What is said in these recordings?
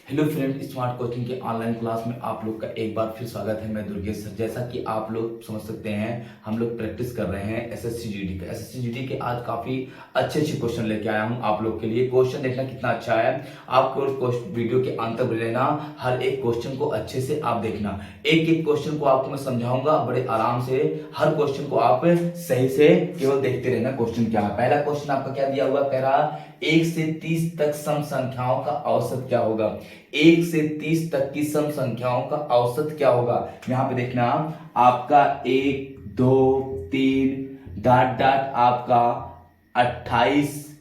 Hello friend, smart coaching के online class में आप लोग का एक बार फिर स्वागत है। मैं दुर्गेश सर। जैसा कि आप लोग समझ सकते हैं, हम लोग प्रैक्टिस कर रहे हैं एसएससी जीडी का। एसएससी जीडी के आज काफी अच्छे अच्छे क्वेश्चन लेके आया हूं आप लोग के लिए। क्वेश्चन देखना कितना अच्छा है, आपको वीडियो के अंत तक रहना। हर एक क्वेश्चन को अच्छे से आप देखना। एक एक क्वेश्चन को आपको मैं समझाऊंगा बड़े आराम से। हर क्वेश्चन को आप सही से केवल देखते रहना। क्वेश्चन क्या है, पहला क्वेश्चन आपका क्या दिया हुआ, कह रहा 1 से 30 तक सम संख्याओं का औसत क्या होगा। 1 से 30 तक की सम संख्याओं का औसत क्या होगा। यहां पे देखना आपका 1 2 3 डाट डाट आपका 28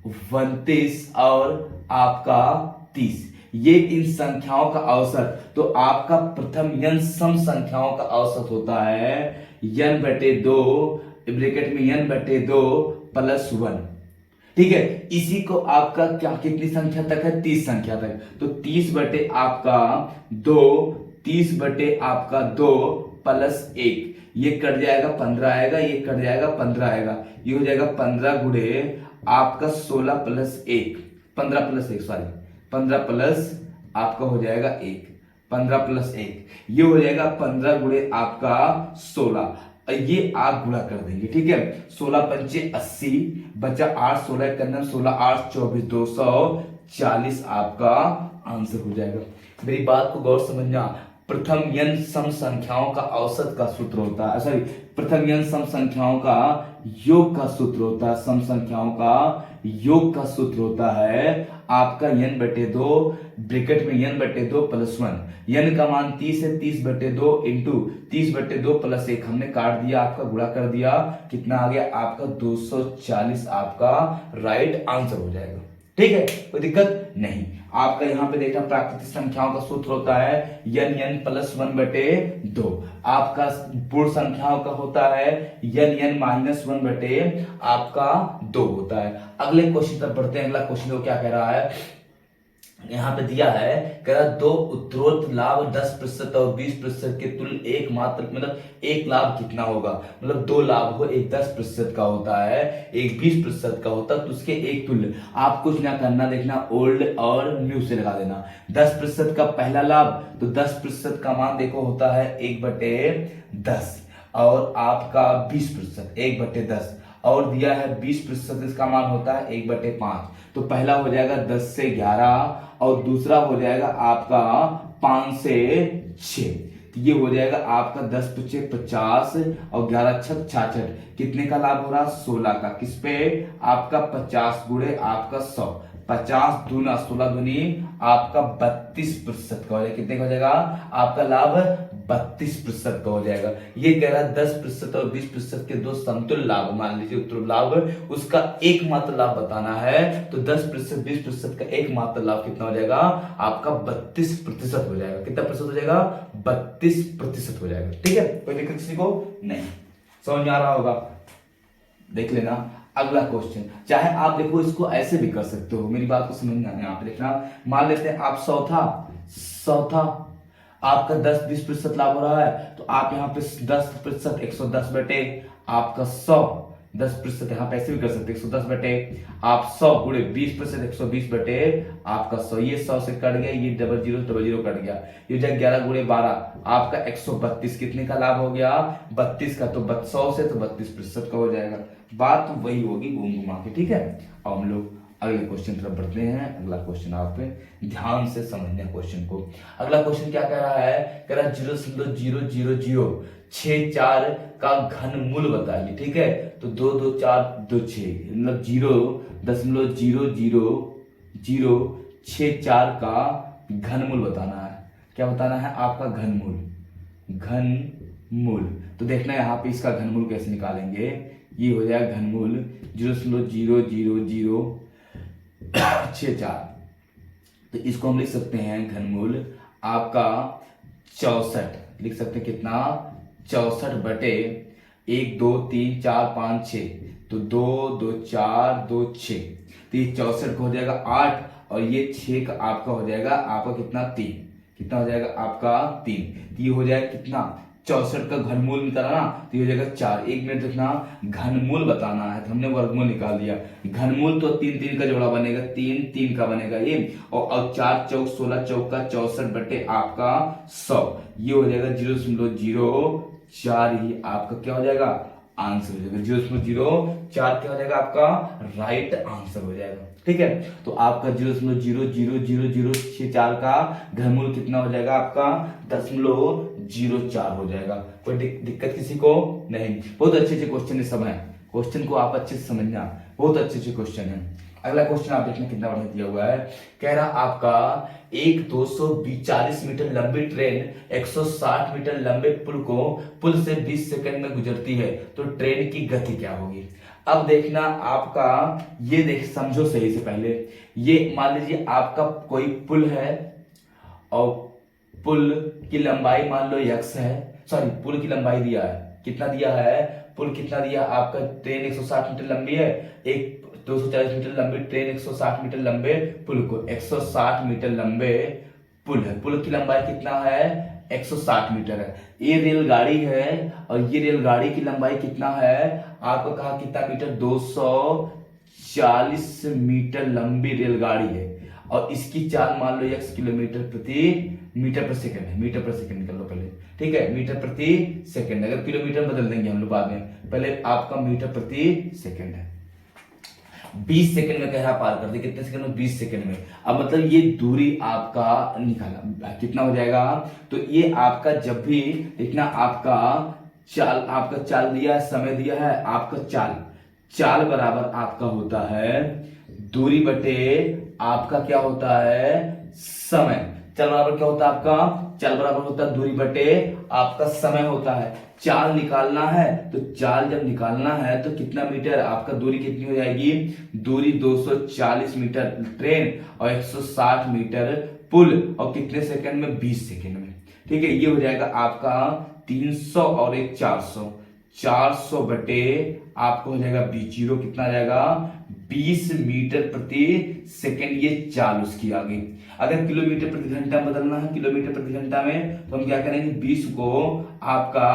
29 और आपका 30, ये इन संख्याओं का औसत। तो आपका प्रथम n सम संख्याओं का औसत होता है n/2, ब्रैकेट में n/2 + 1। ठीक है, इसी को आपका क्या कितनी संख्या तक है, 30 संख्या तक। तो 30 बटे आपका 2, 30 बटे आपका 2 + 1, ये कट जाएगा 15 आएगा, ये कट जाएगा 15 आएगा, ये हो जाएगा 15 गुणे आपका 16 + 1, 15 + 1 सॉरी 15 प्लस आपका हो जाएगा 1, 15 + 1, ये हो जाएगा 15 गुणे आपका 16। ये आप गुणा कर देंगे। ठीक है, 16 पंचे 80, बचा 8, 16 कन्नम 16 8 24 240 आपका आंसर हो जाएगा। मेरी बात को गौर समझना। प्रथम n सम संख्याओं का औसत का सूत्र होता है, सॉरी प्रथम n सम संख्याओं का योग का सूत्र होता है। सम संख्याओं का योग का सूत्र होता है आपका n/2, ब्रैकेट में n/2 + 1। n का मान 30 है, 30/2 इंटू 30/2 + 1 हमने काट दिया, आपका गुणा कर दिया, कितना आ गया आपका 240 आपका राइट आंसर हो जाएगा। ठीक है, कोई दिक्कत नहीं। आपका यहां पे देखना प्राकृतिक संख्याओं का सूत्र होता है n + 1/2। आपका पूर्ण संख्याओं का होता है n - 1 आपका 2 होता है। अगले क्वेश्चन तक बढ़ते हैं। अगला क्वेश्चन को क्या कह रहा है, यहाँ पे दिया है, कह रहा दो उत्तरोत्तर लाभ 10% और 20% के तुल्य एकमात्र, मतलब एक लाभ कितना होगा। मतलब दो लाभ हो, एक 10% का होता है, एक 20% का होता है, तो उसके एक तुल्य। आप कुछ ना करना, देखना ओल्ड और न्यू से लगा देना। 10% का पहला लाभ, तो 10% का मान देखो होता है 1/10, और आपका 20% 1/10, और दिया है 20%, इसका मान होता है 1/5। तो पहला हो जाएगा 10 से 11, और दूसरा हो जाएगा आपका 5 से 6। तो ये हो जाएगा आपका 10 × 5 = 50 और 11 × 6 = 66। कितने का लाभ हो रहा, 16 का। किस पे, आपका 50 गुणे आपका 100, 50 दूना 16 दूनी आपका 32% का हो जाएगा। कितने का हो जाएगा आपका लाभ, 32% का हो जाएगा। ये कह रहा है 10% और 20% के दो समतुल्य लाभ, मान लीजिए उत्तर लाभ, उसका एकमात्र लाभ बताना है। तो 10% 20% का एकमात्र लाभ कितना हो जाएगा आपका, 32% हो जाएगा। कितना प्रतिशत हो जाएगा, 32% हो जाएगा। ठीक है, कोई दिक्कत किसी को नहीं, समझ में आ रहा होगा, देख लेना। अगला क्वेश्चन, चाहे आप देखो इसको ऐसे भी कर सकते हो, मेरी बात को समझना। यहाँ पे देखना, मान लेते हैं आप 100 था, आपका 10-20% लाभ हो रहा है, तो आप यहाँ पे 10% 110 बटे आपका 100, 10% यहाँ पे ऐसे भी कर सकते हैं, 110 बटे आप 100 गुणे 20% 120 बटे आपका 100। ये 100 से कट गया, ये डबल जीरो कट गया, ये हो जाएगा 11 गुणे 12 आपका 132। कितने का लाभ हो गया, 32 का। तो 100 से तो 32% का हो जाएगा। बात तो वही होगी घूम घुमा के। ठीक है, अब हम लोग अगले क्वेश्चन तरफ बढ़ते हैं। अगला क्वेश्चन आप ध्यान से समझने क्वेश्चन को। अगला क्वेश्चन क्या कह रहा है, कह रहा है 0.000064 का घनमूल बताइए। ठीक है, तो 2 2 4 2 6, मतलब 0.000064 का घनमूल बताना है। क्या बताना है आपका, घनमूल। तो देखना यहाँ पे इसका घनमूल कैसे निकालेंगे। ये हो जाएगा घनमूल 0.000064। तो इसको हम लिख सकते हैं घनमूल आपका 64, लिख सकते हैं कितना, 64 बटे 1 2 3 4 5 6, तो 2 2 4 2 6, तो ये 64 का हो जाएगा 8, और ये 6 का आपका हो जाएगा आपका कितना, 3। कितना हो जाएगा आपका 3, तो ये हो जाएगा कितना 64 का घनमूल निकालना, तो ये हो जाएगा 4। 1 मिनट देखना, घनमूल बताना है तो हमने वर्गमूल निकाल दिया। घनमूल तो 3 3 का जोड़ा बनेगा, 3 3 का बनेगा ये, और 4 चौक 16 चौका 64 बटे आपका 100, ये हो जाएगा 0.04 ही आपका क्या हो जाएगा आंसर हो जाएगा। 0.04 क्या हो जाएगा आपका राइट आंसर हो जाएगा। ठीक है, तो आपका 0.0000064 का घनमूल कितना हो जाएगा आपका 0.04 हो जाएगा। कोई दिक्कत किसी को नहीं। बहुत अच्छे अच्छे क्वेश्चन है सब है, क्वेश्चन को आप अच्छे से समझना, बहुत अच्छे अच्छे क्वेश्चन है। अगला क्वेश्चन आप देखना कितना बढ़िया दिया हुआ है। कह रहा आपका एक 240 मीटर लंबी ट्रेन 160 मीटर लंबे पुल से 20 सेकंड में गुजरती है, तो ट्रेन की गति क्या होगी। अब देखना आपका, ये देख समझो सही से पहले, ये मान लीजिए आपका कोई पुल है और पुल की लंबाई मान लो x है, सॉरी पुल की लंबाई दिया है, कितना दिया है, पुल कितना दिया आपका, ट्रेन 160 मीटर लंबी है, एक 240 मीटर लंबी ट्रेन 160 मीटर लंबे पुल को 160 मीटर लंबे पुल है, पुल की लंबाई कितना है 160 मीटर है। ये रेलगाड़ी है और ये रेलगाड़ी की लंबाई कितना है आपको कहा कितना मीटर, 240 मीटर लंबी रेलगाड़ी है और इसकी चाल मान लो x किलोमीटर प्रति मीटर पर सेकंड है। मीटर पर सेकंड निकल लो पहले, ठीक है, मीटर प्रति सेकंड, अगर किलोमीटर बदल देंगे हम लोग बाद में, पहले आपका मीटर प्रति सेकंड है। 20 सेकंड में कह रहा पार कर दे, कितने सेकंड में 20 सेकंड में। अब मतलब ये दूरी आपका निकाला कितना हो जाएगा, तो ये आपका जब भी देखना आपका चाल दिया है, समय दिया है, आपका चाल बराबर आपका होता है दूरी बटे आपका क्या होता है समय। चाल बराबर क्या होता है आपका, चाल बराबर होता है दूरी बटे आपका समय होता है। चाल निकालना है तो चाल जब निकालना है तो कितना मीटर आपका दूरी कितनी हो जाएगी, दूरी 240 मीटर ट्रेन और 160 मीटर पुल और कितने सेकंड में 20 सेकंड में। ठीक है, ये हो जाएगा आपका 300 और एक 400 बटे आपको हो जाएगा 20, जीरो कितना आ जाएगा 20 मीटर प्रति सेकंड, ये चाल उसकी आ गई। अगर किलोमीटर प्रति घंटा बदलना है किलोमीटर प्रति घंटा में, तो हम क्या करेंगे 20 को आपका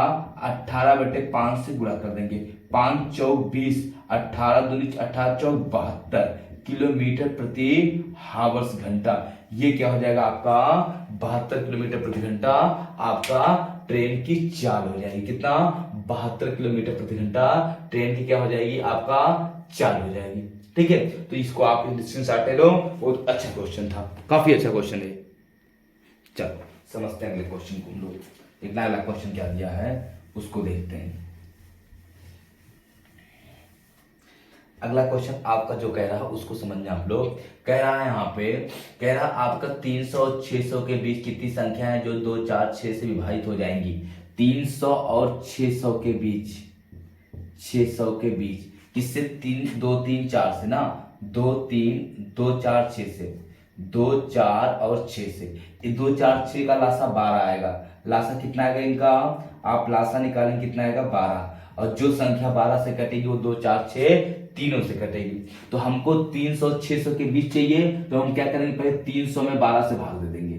18/5 से गुणा कर देंगे, 5 चौक 20, 18 दूनी 18 चौक 72 किलोमीटर प्रति हावर्स घंटा। ये क्या हो जाएगा आपका 72 किलोमीटर प्रति घंटा आपका ट्रेन की चाल हो जाएगी। कितना 72 किलोमीटर प्रति घंटा ट्रेन की क्या हो जाएगी आपका चाल हो जाएगी। ठीक है, तो इसको आप स्क्रीनशॉट ले लो, बहुत अच्छा क्वेश्चन था, काफी अच्छा क्वेश्चन है। चलो समझते हैं अगले क्वेश्चन को हम लोग। इतना अगला क्वेश्चन क्या दिया है उसको देखते हैं। अगला क्वेश्चन आपका जो कह रहा है उसको समझना आप लोग। कह रहा है यहाँ पे, कह रहा आपका 300 और 600 के बीच कितनी संख्या है जो 2 4 6 से विभाजित हो जाएंगी। 300 और 600 के बीच, 600 के बीच किससे, 3 2 3 4 से ना, 2 3 2 4 6 से, 2 4 और 6 से, 2 4 6 का लासा 12 आएगा। लासा कितना आएगा इनका, आप लासा निकालेंगे कितना आएगा 12, और जो संख्या 12 से कटेगी वो 2 4 6 तीनों से कटेगी। तो हमको 300 600 के बीच चाहिए, तो हम क्या करेंगे पहले 300 में 12 से भाग दे देंगे,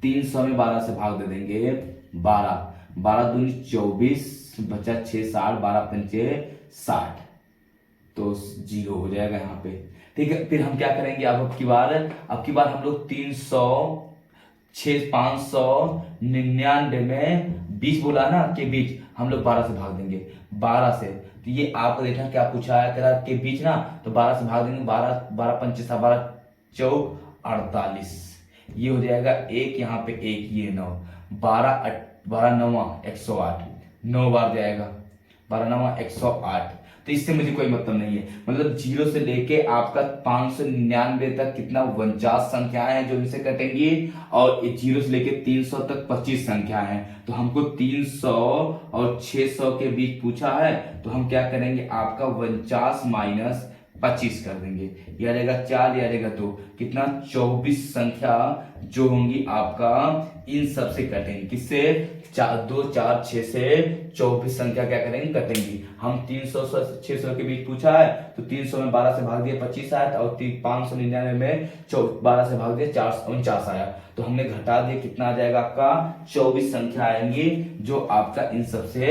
300 में 12 से भाग दे देंगे, 12 दूनी 24 बचा 6 60, 12 पंचे 60, तो 0 हो जाएगा यहाँ पे। ठीक है, फिर हम क्या करेंगे अब की बार हम लोग 300 599 में 20 बोला ना के बीच हम लोग 12 से भाग देंगे, 12 से। तो ये आपको देखना क्या पूछा है, कह के बीच ना, तो 12 से भाग देंगे, 12 पंचे 12 चौक 48, ये हो जाएगा एक, यहाँ पे एक, ये 9, 12 9 108, 9 बार जाएगा, 12 9 108। तो इससे मुझे कोई मतलब नहीं है, मतलब 0 से लेके आपका 599 तक कितना 49 संख्याएं हैं जो इनसे कटेंगी, और 0 से लेके 300 तक 25 संख्याएं हैं। तो हमको 300 और 600 के बीच पूछा है, तो हम क्या करेंगे आपका 49 माइनस 25 कर देंगे, यह आ जाएगा 4, यह आ जाएगा 2, कितना 24 संख्या जो होंगी आपका इन सब से कटेंगी। किससे? 2 4 6 से 24 संख्या क्या करेंगे? कटेंगी। हम 300 से 600 के बीच पूछा है तो 300 में 12 से भाग दिया 25 आया, और 599 में 12 से भाग दिया 449 आया। तो हमने घटा दिया, कितना आ जाएगा आपका? 24 संख्या आएंगी जो आपका इन सब से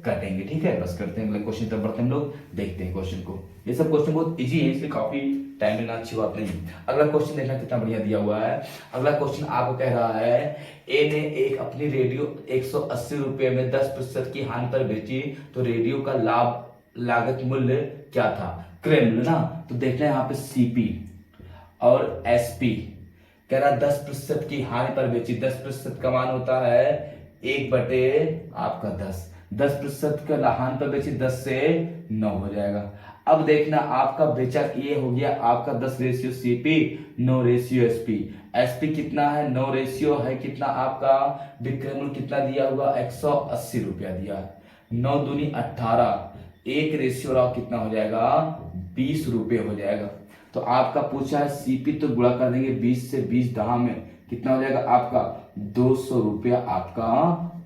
कटेंगे। ठीक है, बस करते हैं अगले क्वेश्चन तक बढ़ते हम लोग, देखते हैं क्वेश्चन को। ये सब क्वेश्चन बहुत इजी है, इसलिए काफी टाइम लेना अच्छी बात नहीं। अगला क्वेश्चन देखना कितना बढ़िया दिया हुआ है। अगला क्वेश्चन आपको कह रहा है ए ने एक अपनी रेडियो 180 रुपए में 10% की हानि पर बेची, तो रेडियो का लागत मूल्य क्या था? क्रय मूल्य ना। तो देखना है यहाँ पे सीपी और एसपी कह रहा 10% की हानि पर बेची। 10% का मान होता है 1 आपका 10% का हानि पर बेची 10 से 9 हो जाएगा। अब देखना आपका बेचा ये हो गया आपका 10 ratio CP 9 ratio SP. SP कितना है? 9 रेशियो है कितना आपका? विक्रय मूल्य कितना दिया हुआ? 180 रुपया दिया है। 9 दूनी 18, 1 रेशियो रहा कितना हो जाएगा? 20 रुपये हो जाएगा। तो आपका पूछा है सीपी, तो गुणा कर देंगे 20 से, 20 दहा में कितना हो जाएगा आपका? 200 रुपया आपका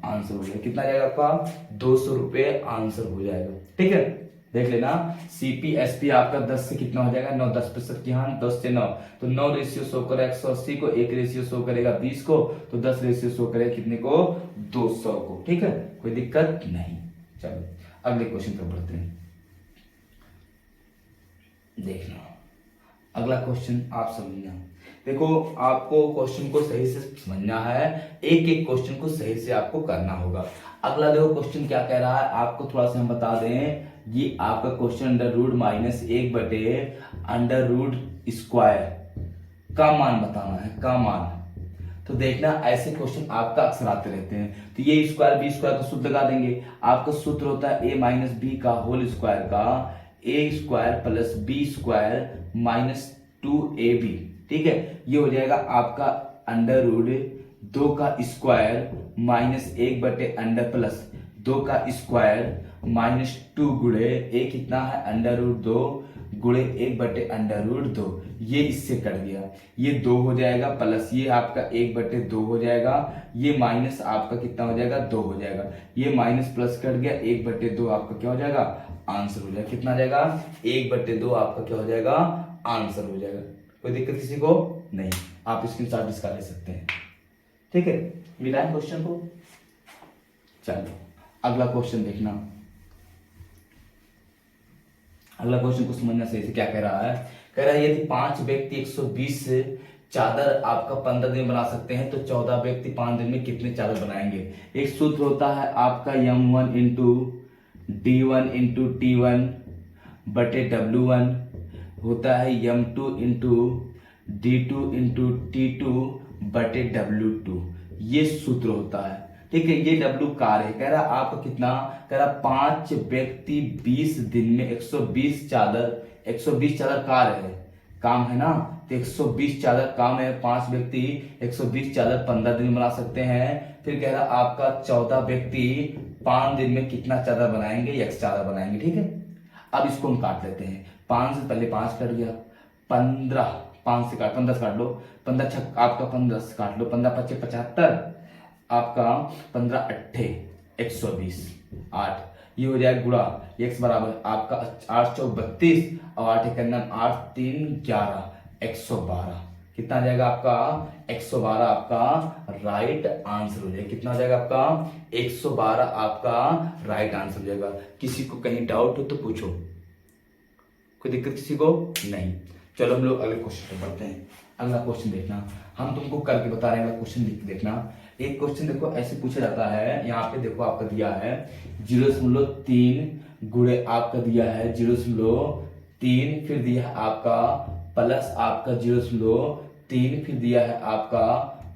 आंसर हो जाएगा। कितना जाएगा आपका? 200 रुपये आंसर हो जाएगा। ठीक है, देख लेना। सीपी एसपी आपका 10 से कितना हो जाएगा? 9, 10% की हानि 10 से 9, तो 9 रेशियो शो करेगा 180 को, 1 रेशियो शो करेगा 20 को, तो 10 रेशियो शो करेगा कितने को? 200 को। ठीक है, कोई दिक्कत नहीं। चलो अगले क्वेश्चन पर बढ़ते हैं। देखना अगला क्वेश्चन आप समझना। देखो आपको क्वेश्चन को सही से समझना है, एक एक क्वेश्चन को सही से आपको करना होगा। अगला देखो क्वेश्चन क्या कह रहा है, आपको थोड़ा सा हम बता दें। ये आपका क्वेश्चन √-1/√√² का मान बताना है, का मान। तो देखना ऐसे क्वेश्चन आपका अक्सर आते रहते हैं। तो ये स्क्वायर बी स्क्वायर का सूत्र लगा देंगे। आपका सूत्र होता है a - b का होल स्क्वायर का a² + b² - 2ab। ठीक है, ये हो जाएगा आपका √2 का स्क्वायर माइनस 1/2 का स्क्वायर -2 गुणे a कितना है? √2 गुणे 1/√2। ये इससे कट गया, ये 2 हो जाएगा, प्लस ये आपका 1/2 हो जाएगा, ये माइनस आपका कितना हो जाएगा? 2 हो जाएगा। ये माइनस प्लस कट गया, 1/2 आपका क्या हो जाएगा? आंसर हो जाएगा। कितना आ जाएगा? 1/2 आपका क्या हो जाएगा? आंसर हो जाएगा। कोई दिक्कत किसी को नहीं, आप स्क्रीनशॉट इसका ले सकते हैं। ठीक है, मिला है क्वेश्चन को। चलो अगला क्वेश्चन देखना। अगला क्वेश्चन को समझना सही से। क्या कह रहा है? कह रहा है यदि 5 व्यक्ति 120 चादर आपका 15 दिन बना सकते हैं, तो 14 व्यक्ति 5 दिन में कितने चादर बनाएंगे? एक सूत्र होता है आपका m1 × d1 × t1 बटे w1 होता है m2 × d2 × t2 बटे w2। ये सूत्र होता है। ठीक है, ये W कार्य है। कह रहा आपका कितना? कह रहा 5 व्यक्ति 20 दिन में 120 चादर कार्य है, काम है ना। तो 120 चादर काम है, 5 व्यक्ति 120 चादर 15 दिन में बना सकते हैं। फिर कह रहा आपका 14 व्यक्ति 5 दिन में कितना चादर बनाएंगे? x चादर बनाएंगे। ठीक है, अब इसको हम काट लेते हैं। 5 से पहले 5 कट गया, 15 5 से 15 से काट लो, 15 छक आपका 15 से काट लो, 15 × 5 = 75 आपका, 15 × 8 = 120 8। ये हो जाएगा गुणा x बराबर आपका 8 × 4 = 32 और 8 × 9 8 × 3 = 11 112। कितना आ जाएगा आपका? 112 आपका राइट आंसर हो जाएगा। कितना हो जाएगा आपका? 112 आपका राइट आंसर हो जाएगा। किसी को कहीं डाउट हो तो पूछो, कोई दिक्कत किसी को नहीं। चलो हम लोग अगले क्वेश्चन पर बढ़ते हैं। अगला क्वेश्चन देखना, हम तुमको करके बता रहे हैं। अगला क्वेश्चन लिख के देखना। एक क्वेश्चन देखो ऐसे पूछा जाता है, यहाँ पे देखो आपका दिया है 0.3 गुणे आपका दिया है 0.3, फिर दिया है आपका प्लस आपका 0.3, फिर दिया है आपका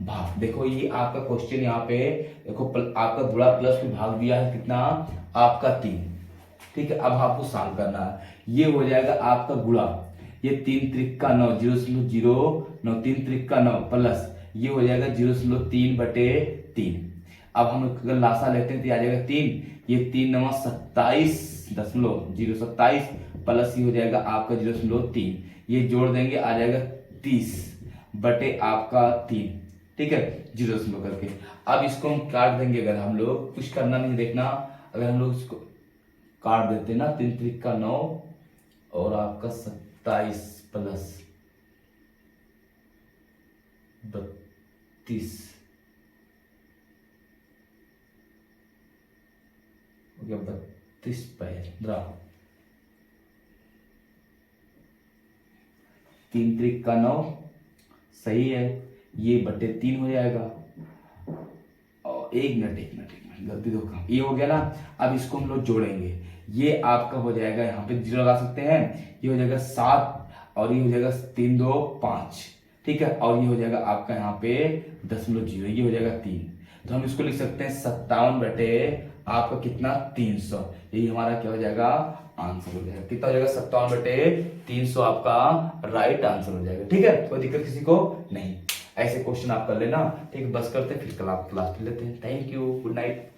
भाग। देखो ये आपका क्वेश्चन यहाँ पे देखो आपका गुणा प्लस फिर भाग दिया है कितना? आपका 3। ठीक है, अब आपको सॉल्व करना है। ये हो जाएगा आपका गुणा, ये 3 त्रिक का 9 0.09 3 त्रिक का 9 प्लस ये हो जाएगा 0.3/3। अब हम अगर लासा लेते हैं तो आ जाएगा 3, ये 3 9 27.027 प्लस ये हो जाएगा आपका 0.3, ये जोड़ देंगे आ जाएगा 30 बटे आपका 3। ठीक है, 0 करके। अब इसको हम काट देंगे, अगर हम लोग कुछ करना नहीं देखना, अगर हम लोग इसको काट देते ना, 3 त्रिक का 9 और आपका 27 प्लस 32 हो गया 32 3 त्रिक का 9 सही है, ये बटे 3 हो जाएगा। और एक मिनट गलती तो कम, ये हो गया ना। अब इसको हम लोग जोड़ेंगे, ये आपका हो जाएगा, यहाँ पे 0 लगा सकते हैं, ये हो जाएगा 7 और ये हो जाएगा 3 2 5, ठीक है, और ये हो जाएगा आपका यहाँ पे 0.0, ये हो जाएगा 3। तो हम इसको लिख सकते हैं 57 बटे आपका कितना 300, यही हमारा क्या हो जाएगा आंसर हो जाएगा। कितना हो जाएगा 57 बटे 300 आपका राइट आंसर हो जाएगा। ठीक है, कोई दिक्कत किसी को नहीं। ऐसे क्वेश्चन आप कर लेना, ठीक है। बस करते हैं, फिर कल आप क्लास लेते हैं। Thank you, good night.